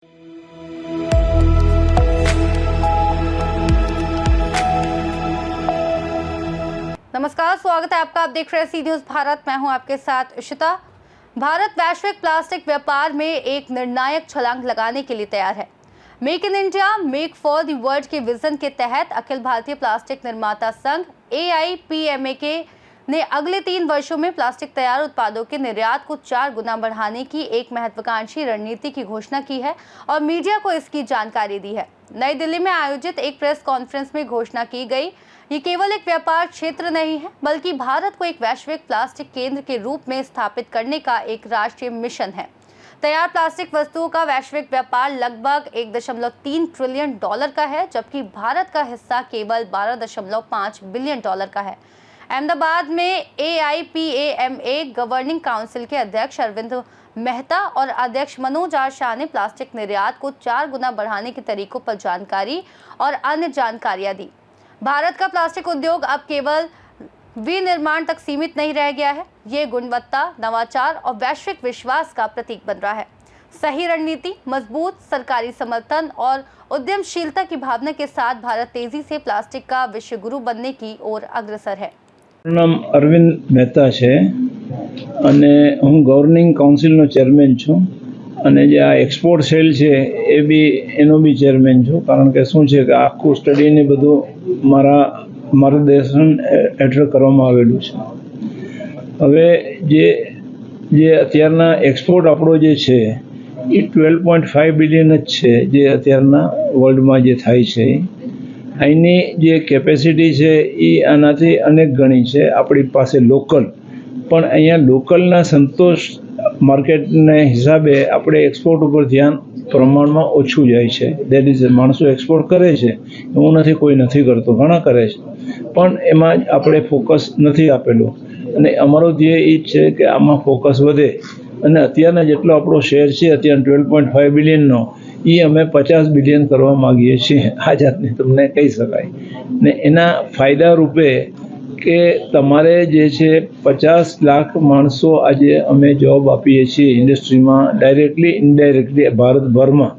नमस्कार, स्वागत है आपका। आप देख रहे हैं सी न्यूज भारत। मैं हूं आपके साथ इशिता। भारत वैश्विक प्लास्टिक व्यापार में एक निर्णायक छलांग लगाने के लिए तैयार है। Make in India, make for the world के विजन के तहत अखिल भारतीय प्लास्टिक निर्माता संघ AIPMAK ने अगले 3 वर्षों में प्लास्टिक तैयार उत्पादों के निर्यात को 4 गुना बढ़ाने की एक महत्वाकांक्षी रणनीति की घोषणा की है और मीडिया को इसकी जानकारी दी है। नई दिल्ली में आयोजित एक प्रेस कॉन्फ्रेंस में घोषणा की गई। ये केवल एक व्यापार क्षेत्र नहीं है, बल्कि भारत को एक वैश्विक प्लास्टिक केंद्र के रूप में स्थापित करने का एक राष्ट्रीय मिशन है। तैयार प्लास्टिक वस्तुओं का वैश्विक व्यापार लगभग $1.3 ट्रिलियन का है, जबकि भारत का हिस्सा केवल $12.5 बिलियन का है। अहमदाबाद में AIPAMA गवर्निंग काउंसिल के अध्यक्ष अरविंद मेहता और अध्यक्ष मनोज आर शाह ने प्लास्टिक निर्यात को 4 गुना बढ़ाने के तरीकों पर जानकारी और अन्य जानकारियां दी। भारत का प्लास्टिक उद्योग अब केवल विनिर्माण तक सीमित नहीं रह गया है। ये गुणवत्ता, नवाचार और वैश्विक विश्वास का प्रतीक बन रहा है। सही रणनीति, मजबूत सरकारी समर्थन और उद्यमशीलता की भावना के साथ भारत तेजी से प्लास्टिक का विश्व गुरु बनने की ओर अग्रसर है। नाम अरविंद मेहता है અને હું ગવર્નિંગ કાઉન્સિલનો ચેરમેન છું અને જે આ એક્સપોર્ટ સેલ છે એ બી એનો બી ચેરમેન છું, કારણ કે શું છે કે આખું સ્ટડીને બધું માર્ગદર્શન હેઠળ કરવામાં આવેલું છે। હવે જે અત્યારના એક્સપોર્ટ આપણો જે છે એ 12.5 બિલિયન જ છે, જે અત્યારના વર્લ્ડમાં જે થાય છે। અહીંની જે કેપેસિટી છે એ આનાથી અનેક ગણી છે આપણી પાસે લોકલ, પણ અહીંયા લોકલના સંતોષ માર્કેટને હિસાબે આપણે એક્સપોર્ટ ઉપર ધ્યાન પ્રમાણમાં ઓછું જાય છે। દેટ ઇઝ માણસો એક્સપોર્ટ કરે છે, એવું નથી કોઈ નથી કરતો, ઘણા કરે છે, પણ એમાં આપણે ફોકસ નથી આપેલું અને અમારો ધ્યેય એ જ છે કે આમાં ફોકસ વધે અને અત્યારના જેટલો આપણો શેર છે અત્યારે 12.5 બિલિયનનો એ અમે 50 બિલિયન કરવા માગીએ છીએ। આ જાતને તમને કહી શકાય ને એના ફાયદા રૂપે કે તમારે જે છે 50 લાખ માણસો આજે અમે જોબ આપીએ છીએ ઇન્ડસ્ટ્રીમાં, ડાયરેક્ટલી ઇનડાયરેક્ટલી ભારતભરમાં,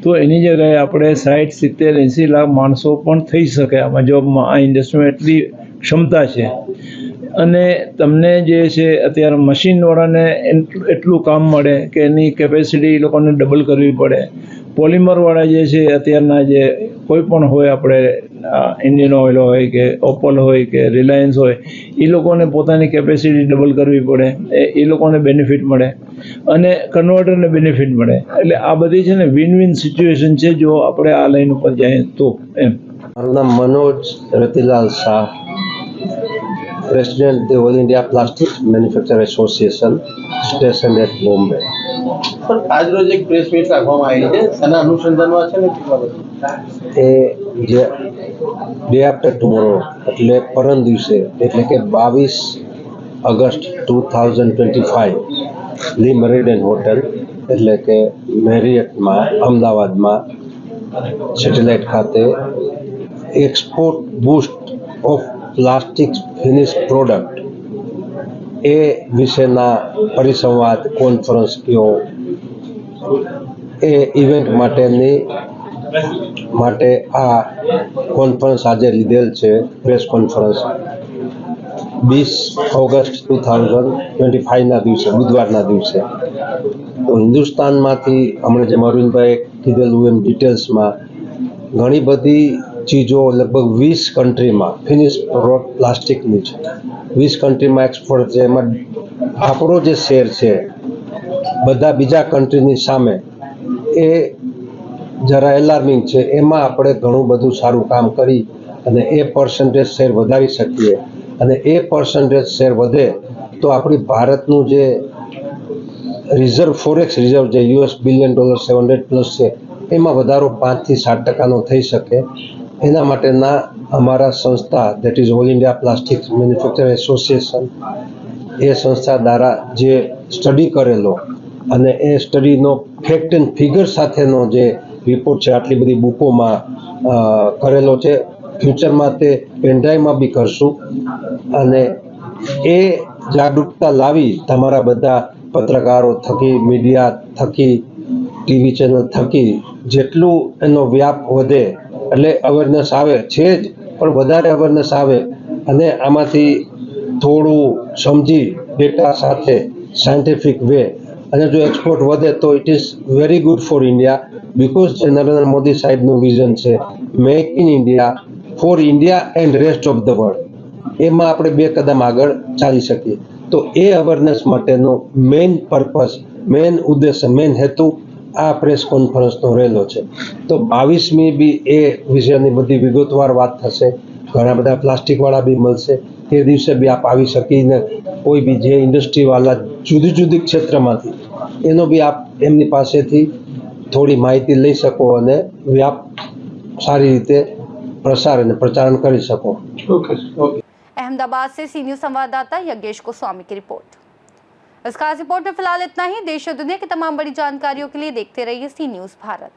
તો એની જગ્યાએ આપણે 60, 70, 80 લાખ માણસો પણ થઈ શકે આમાં જોબમાં। આ ઇન્ડસ્ટ્રીમાં એટલી ક્ષમતા છે અને તમને જે છે અત્યારે મશીનવાળાને એટલું કામ મળે કે એની કેપેસિટી એ લોકોને ડબલ કરવી પડે। પોલિમરવાળા જે છે અત્યારના જે કોઈ પણ હોય, આપણે ઇન્ડિયન ઓઇલ હોય કે ઓપલ હોય કે રિલાયન્સ હોય, એ લોકોને પોતાની કેપેસિટી ડબલ કરવી પડે, એ લોકોને બેનિફિટ મળે અને કન્વર્ટરને બેનિફિટ મળે। એટલે આ બધી છે ને વિન વિન સિચ્યુએશન છે જો આપણે આ લાઈન ઉપર જઈએ તો એમ। મારું નામ Manoj Ratilal Shah, president the all India plastic manufacture association, station at Bombay. પણ આજ રોજ એક પ્રેસ મીટ રાખવામાં આવી છે, એના અનુસંધાનમાં છે ને એ જે ડે આફ્ટર ટુમોરો એટલે પરમ દિવસે એટલે કે 22 ઓગસ્ટ 2025 લી મેરિડિયન હોટલ એટલે કે મેરિયટમાં અમદાવાદમાં સેટેલાઇટ ખાતે export boost of plastic finish product એ વિશેના પરિસંવાદ કોન્ફરન્સ કયો એ ઇવેન્ટ માટે આ કોન્ફરન્સ આજે લીધેલ છે, પ્રેસ કોન્ફરન્સ 20 ઓગસ્ટ 2025ના દિવસે, બુધવારના દિવસે। તો હિન્દુસ્તાનમાંથી હમણાં જે અરવિંદભાઈએ કીધેલું એમ ડિટેલ્સમાં ઘણી બધી ચીજો લગભગ 20 કન્ટ્રીમાં ફિનિશ પ્લાસ્ટિકની છે, 20 કન્ટ્રીમાં એક્સપોર્ટ છે। એમાં આપણો જે શેર છે બધા બીજા કન્ટ્રીની સામે એ જરા એલાર્મિંગ છે। એમાં આપણે ઘણું બધું સારું કામ કરી અને એ પર્સન્ટેજ શેર વધારી શકીએ અને એ પર્સન્ટેજ શેર વધે તો આપણી ભારતનું જે રિઝર્વ ફોરેક્સ રિઝર્વ જે US બિલિયન ડોલર 700+ છે એમાં વધારો 5 થી 7% થઈ શકે। એના માટેના અમારા સંસ્થા that is all India plastic manufacture association એ સંસ્થા દ્વારા જે સ્ટડી કરેલો અને એ સ્ટડીનો ફેક્ટ એન્ડ ફિગર સાથેનો જે રિપોર્ટ છે આટલી બધી બુકોમાં કરેલો છે। ફ્યુચરમાં તે પેનડ્રાઈવમાં બી કરશું અને એ જાગૃતતા લાવી તમારા બધા પત્રકારો થકી, મીડિયા થકી ટીવી ચેનલ થકી જેટલું એનો વ્યાપ વધે એટલે અવેરનેસ આવે છે જ, પણ વધારે અવેરનેસ આવે અને આમાંથી થોડું સમજી ડેટા સાથે સાયન્ટિફિક વે અને જો એક્સપોર્ટ વધે તો it is very good for India, because જે નરેન્દ્ર મોદી સાહેબનું વિઝન છે make in India for India and rest of the world, એમાં આપણે 2 કદમ આગળ ચાલી શકીએ. તો એ અવેરનેસ માટેનો મેઇન પર્પસ, મેઇન ઉદ્દેશ્ય, મેઇન હેતુ આ પ્રેસ કોન્ફરન્સનો રહેલો છે. તો 22મી બી એ વિષયની બધી વિગતવાર વાત થશે. ઘણા બધા પ્લાસ્ટિકવાળા બી મળશે, તે દિવસે બી આપ આવી શકીને કોઈ બી જે ઇન્ડસ્ટ્રીવાળા જુદી જુદી ક્ષેત્રમાંથી એનો બી આપ એમની પાસેથી થોડી માહિતી લઈ શકો અને વ્યાપ સારી રીતે प्रसार અને प्रचारण કરી શકો. अहमदाबाद से सी न्यूज संवाददाता यज्ञेश गोस्वामी की रिपोर्ट। इस खास रिपोर्ट में फिलहाल इतना ही। देश और दुनिया की तमाम बड़ी जानकारियों के लिए देखते रहिए सी न्यूज भारत।